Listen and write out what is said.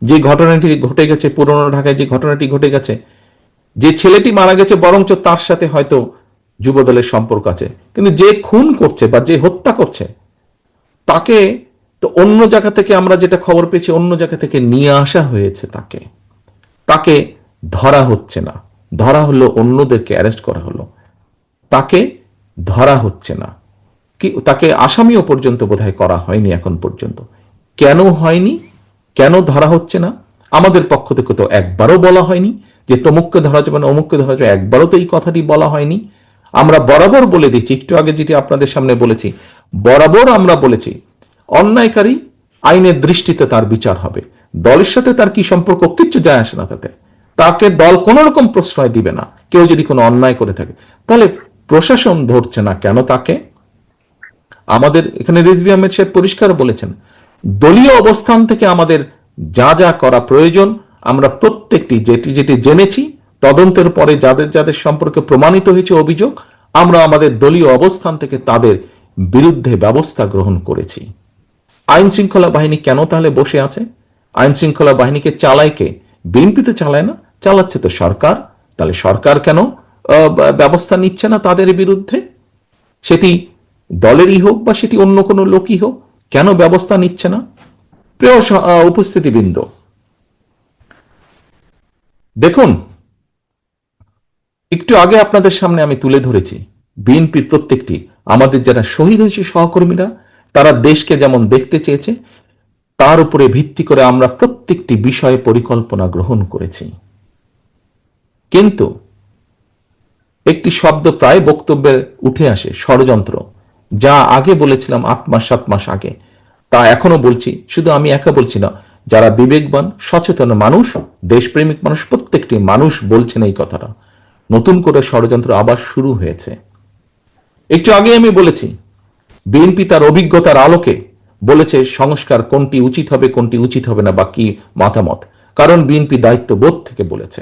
যে ঘটনাটি ঘটে গেছে, পুরনো ঢাকায় যে ঘটনাটি ঘটে গেছে, যে ছেলেটি মারা গেছে বরঞ্চ তার সাথে হয়তো যুবদলের সম্পর্ক আছে, কিন্তু যে খুন করছে বা যে হত্যা করছে তাকে তো অন্য জায়গা থেকে, আমরা যেটা খবর পেয়েছি, অন্য জায়গা থেকে নিয়ে আসা হয়েছে। তাকে তাকে ধরা হচ্ছে না, ধরা হলো অন্যদেরকে অ্যারেস্ট করা হলো, তাকে ধরা হচ্ছে না, কি তাকে আসামিও পর্যন্ত বোধহয় করা হয়নি এখন পর্যন্ত। কেন হয়নি, কেন ধরা হচ্ছে না? আমাদের পক্ষ থেকে তো একবারও বলা হয়নি যে তমুককে ধরা যাবে না, অমুককে ধরা যাবে, একবারও তো এই কথাটি বলা হয়নি। আমরা বরাবর বলে দিচ্ছি, একটু আগে যেটি আপনাদের সামনে বলেছি, বরাবর আমরা বলেছি অন্যায়কারী আইনের দৃষ্টিতে তার বিচার হবে, দলের সাথে তার কি সম্পর্ক কিচ্ছু যায় আসে না তাতে, তাকে দল কোন রকম প্রশ্রয় দিবে না। কেউ যদি কোনো অন্যায় করে থাকে, তাহলে প্রশাসন ধরছে না কেন তাকে? আমাদের এখানে রিজভী আহমেদ সাহেব পরিষ্কার বলেছেন, দলীয় অবস্থান থেকে আমাদের যা যা করা প্রয়োজন আমরা প্রত্যেকটি যেটি যেটি জেনেছি, তদন্তের পরে যাদের যাদের সম্পর্কে প্রমাণিত হয়েছে অভিযোগ, আমরা আমাদের দলীয় অবস্থান থেকে তাদের বিরুদ্ধে ব্যবস্থা গ্রহণ করেছি। আইন শৃঙ্খলা বাহিনী কেন তাহলে বসে আছে? আইন শৃঙ্খলা বাহিনীকে চালায় কে? বিএনপি তো চালায় না, চালাচ্ছে তো সরকার। তাহলে সরকার কেন ব্যবস্থা নিচ্ছে না তাদের বিরুদ্ধে? সেটি দলেরই হোক বা সেটি অন্য কোনো লোকই হোক, কেন ব্যবস্থা নিচ্ছে না? প্রিয় উপস্থিতিবৃন্দ, দেখুন, একটু আগে আপনাদের সামনে আমি তুলে ধরেছি বিএনপির প্রত্যেকটি, আমাদের যারা শহীদ হয়েছে সহকর্মীরা, তারা দেশকে যেমন দেখতে চেয়েছে তার উপরে ভিত্তি করে আমরা প্রত্যেকটি বিষয়ে পরিকল্পনা গ্রহণ করেছি। কিন্তু একটি শব্দ প্রায় বক্তব্যে উঠে আসে, ষড়যন্ত্র। যা আগে বলেছিলাম 8 মাস 7 মাস আগে, তা এখনো বলছি। শুধু আমি একা বলছি না, যারা বিবেকবান সচেতন মানুষ, দেশপ্রেমিক মানুষ, প্রত্যেকটি মানুষ বলছেন এই কথাটা। নতুন করে ষড়যন্ত্র আবার শুরু হয়েছে। একটু আগে আমি বলেছি বিএনপি তার অভিজ্ঞতার আলোকে বলেছে সংস্কার কোনটি উচিত হবে কোনটি উচিত হবে না বা কি মতামত, কারণ বিএনপি দায়িত্ববোধ থেকে বলেছে।